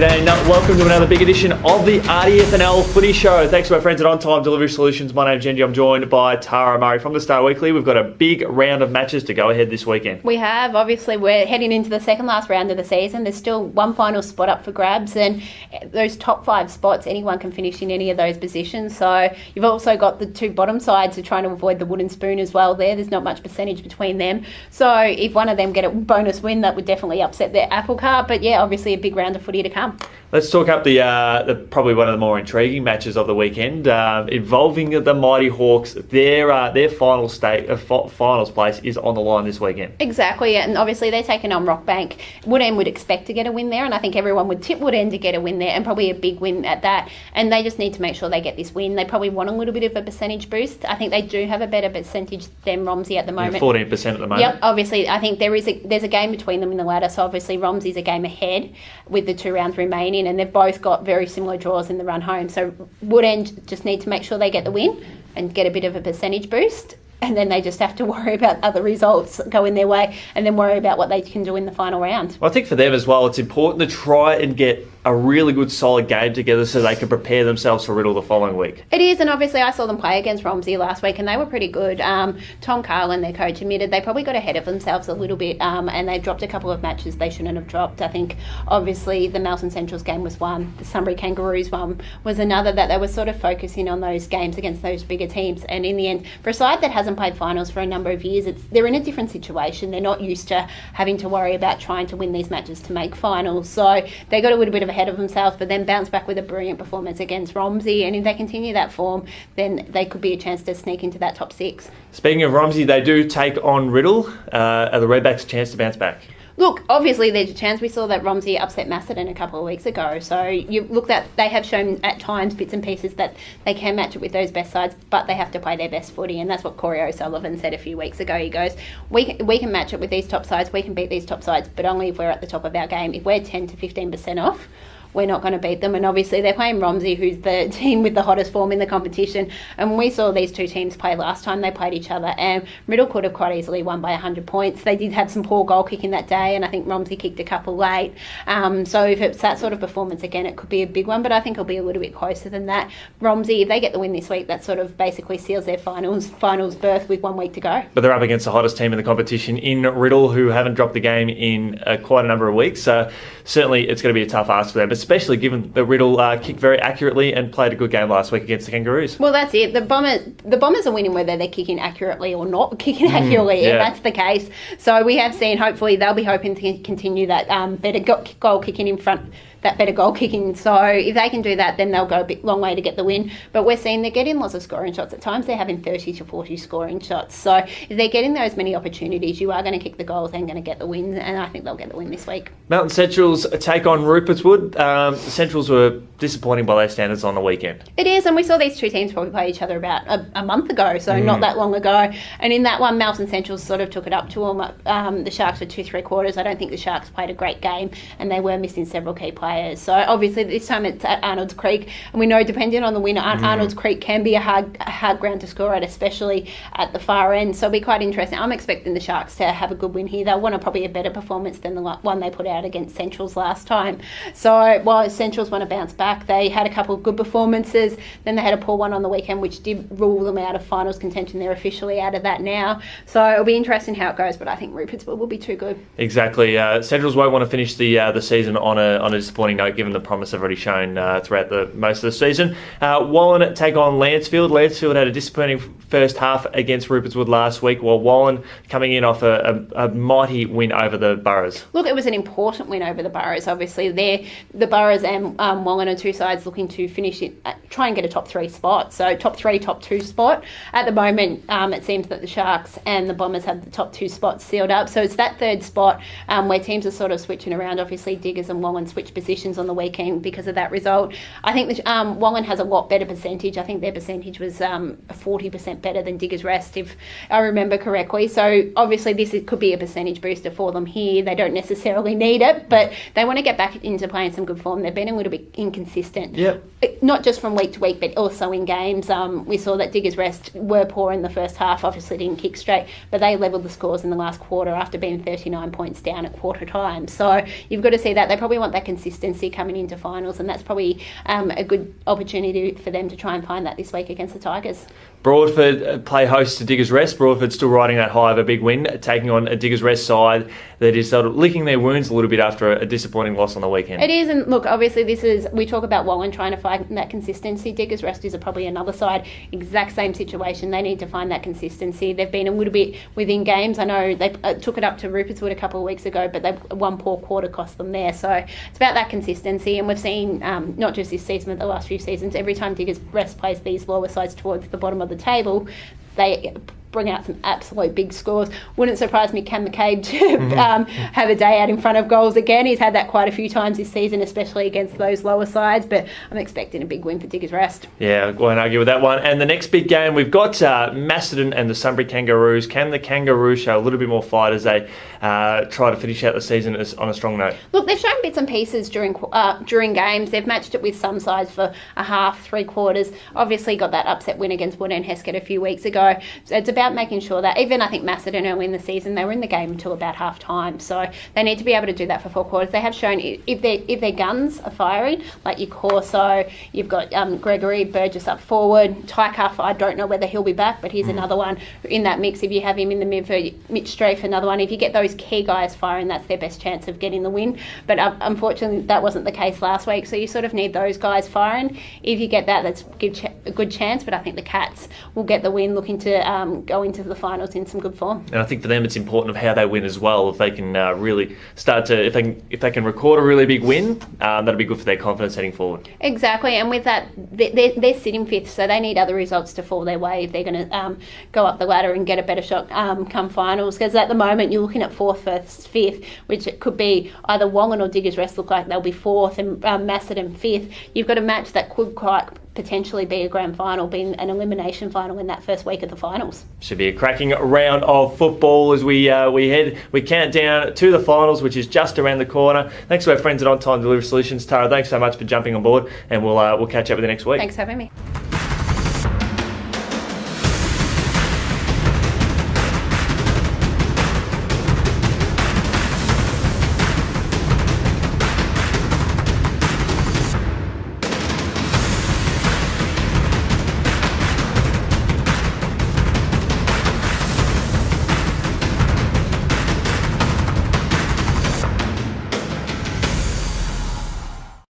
G'day and welcome to another big edition of the RDFNL Footy Show. Thanks to our friends at Ontime Delivery Solutions. My name's Yeendy. I'm joined by Tara Murray from the Star Weekly. We've got a big round of matches to go ahead this weekend. We have. Obviously, we're heading into the second last round of the season. There's still one final spot up for grabs, and those top 5 spots, anyone can finish in any of those positions. So you've also got the 2 bottom sides who are trying to avoid the wooden spoon as well there. There's not much percentage between them. So if one of them get a bonus win, that would definitely upset their apple cart. But yeah, obviously a big round of footy to come. Let's talk up the probably one of the more intriguing matches of the weekend, involving the Mighty Hawks. Their finals place is on the line this weekend. Exactly, and obviously they're taking on Rockbank. Woodend would expect to get a win there, and I think everyone would tip Woodend to get a win there, and probably a big win at that. And they just need to make sure they get this win. They probably want a little bit of a percentage boost. I think they do have a better percentage than Romsey at the moment. 14% at the moment. Yep, obviously I think there's a game between them in the ladder, so obviously Romsey's a game ahead with the 2 rounds remaining, and they've both got very similar draws in the run home. So Woodend just need to make sure they get the win and get a bit of a percentage boost, and then they just have to worry about other results going their way and then worry about what they can do in the final round. Well, I think for them as well, it's important to try and get a really good solid game together so they can prepare themselves for Riddle the following week. It is, and obviously I saw them play against Romsey last week and they were pretty good. Tom Carlin, their coach, admitted they probably got ahead of themselves a little bit, and they dropped a couple of matches they shouldn't have dropped. I think obviously the Melton Central's game was one, the Sunbury Kangaroos one was another, that they were sort of focusing on those games against those bigger teams, and in the end, for a side that hasn't played finals for a number of years, they're in a different situation. They're not used to having to worry about trying to win these matches to make finals, so they got a little bit of ahead of themselves, but then bounce back with a brilliant performance against Romsey, and if they continue that form, then they could be a chance to sneak into that top 6. Speaking of Romsey, they do take on Riddle. Are the Redbacks a chance to bounce back? Look, obviously there's a chance. We saw that Romsey upset Macedon a couple of weeks ago. So you look that they have shown at times bits and pieces that they can match it with those best sides, but they have to play their best footy, and that's what Corey O'Sullivan said a few weeks ago. He goes, we can match it with these top sides, we can beat these top sides, but only if we're at the top of our game. If we're 10 to 15% off, we're not going to beat them. And obviously they're playing Romsey, who's the team with the hottest form in the competition, and we saw these 2 teams play last time they played each other, and Riddle could have quite easily won by 100 points. They did have some poor goal kicking that day, and I think Romsey kicked a couple late, so if it's that sort of performance again, it could be a big one, but I think it'll be a little bit closer than that. Romsey, if they get the win this week, that sort of basically seals their finals berth with 1 week to go. But they're up against the hottest team in the competition in Riddle, who haven't dropped the game in quite a number of weeks, so certainly it's going to be a tough ask for them, especially given that Riddle kicked very accurately and played a good game last week against the Kangaroos. Well, that's it. The Bombers are winning whether they're kicking accurately or not kicking accurately, and that's the case. So we have seen, hopefully they'll be hoping to continue that better goal kicking in front, that better goal kicking. So if they can do that, then they'll go a long way to get the win. But we're seeing they're getting lots of scoring shots. At times they're having 30 to 40 scoring shots. So if they're getting those many opportunities, you are going to kick the goals and going to get the win, and I think they'll get the win this week. Melton Central's take on Rupertswood. The Centrals were disappointing by their standards on the weekend. It is, and we saw these 2 teams probably play each other about a month ago, so not that long ago. And in that one, Melton Central sort of took it up to them. The Sharks were 2-3 quarters. I don't think the Sharks played a great game, and they were missing several key players. So obviously this time it's at Arnold's Creek, and we know depending on the winner, Arnold's Creek can be a hard ground to score at, especially at the far end. So it'll be quite interesting. I'm expecting the Sharks to have a good win here. They'll want probably a better performance than the one they put out against Centrals last time. So while Centrals want to bounce back, they had a couple of good performances. Then they had a poor one on the weekend, which did rule them out of finals contention. They're officially out of that now. So it'll be interesting how it goes, but I think Rupertswood will be too good. Exactly. Centrals won't want to finish the season on a disappointing note, given the promise they've already shown throughout the most of the season. Wallen take on Lancefield. Lancefield had a disappointing first half against Rupertswood last week, while Wallen coming in off a mighty win over the Boroughs. Look, it was an important win over the Boroughs. Obviously, the Boroughs and Wallen are 2 sides looking to finish it, try and get a top 3 spot. So top 3, top 2 spot. At the moment, it seems that the Sharks and the Bombers have the top 2 spots sealed up. So it's that 3rd spot where teams are sort of switching around. Obviously, Diggers and Wallen switched positions on the weekend because of that result. I think Wallen has a lot better percentage. I think their percentage was 40% better than Diggers' Rest, if I remember correctly. So obviously this could be a percentage booster for them here. They don't necessarily need it, but they want to get back into playing some good form. They've been a little bit inconsistent. Yep. not just from week to week, but also in games. We saw that Diggers Rest were poor in the first half, obviously didn't kick straight, but they levelled the scores in the last quarter after being 39 points down at quarter time. So you've got to see that. They probably want that consistency coming into finals, and that's probably a good opportunity for them to try and find that this week against the Tigers. Broadford play host to Diggers Rest. Broadford still riding that high of a big win, taking on a Diggers Rest side that is sort of licking their wounds a little bit after a disappointing loss on the weekend. It is, and look, obviously we talk about Wallen trying to find that consistency. Diggers Rest is probably another side, exact same situation. They need to find that consistency. They've been a little bit within games. I know they took it up to Rupertswood a couple of weeks ago, but one poor quarter cost them there. So it's about that consistency, and we've seen, not just this season, but the last few seasons, every time Diggers Rest plays these lower sides towards the bottom of the table, they bring out some absolute big scores. Wouldn't surprise me Cam McCabe to have a day out in front of goals again. He's had that quite a few times this season, especially against those lower sides, but I'm expecting a big win for Diggers Rest. Yeah, I won't argue with that one. And the next big game, we've got Macedon and the Sunbury Kangaroos. Can the Kangaroos show a little bit more fight as they try to finish out the season on a strong note? Look, they've shown bits and pieces during games. They've matched it with some sides for a half, 3/4. Obviously got that upset win against Wood and Heskett a few weeks ago. So it's about making sure that, even I think Macedon early in the season, they were in the game until about half time. So they need to be able to do that for 4 quarters. They have shown if their guns are firing, like your Corso, you've got Gregory Burgess up forward, Tycuff, I don't know whether he'll be back, but he's another one in that mix. If you have him in the mid for Mitch Strafe, another one. If you get those key guys firing, that's their best chance of getting the win. But unfortunately, that wasn't the case last week. So you sort of need those guys firing. If you get that, that's a good chance. But I think the Cats will get the win, looking to go into the finals in some good form. And I think for them it's important of how they win as well. If they can really start to, if they can record a really big win, that'll be good for their confidence heading forward. Exactly, and with that, they're sitting fifth, so they need other results to fall their way if they're going to go up the ladder and get a better shot come finals. Because at the moment you're looking at 4th, 1st, 5th, which it could be either Wongan or Diggers Rest look like they'll be 4th, and Macedon 5th. You've got a match that could quite potentially be a grand final, being an elimination final in that first week of the finals. Should be a cracking round of football as we count down to the finals, which is just around the corner. Thanks to our friends at Ontime Delivery Solutions. Tara, thanks so much for jumping on board, and we'll catch up with you next week. Thanks for having me.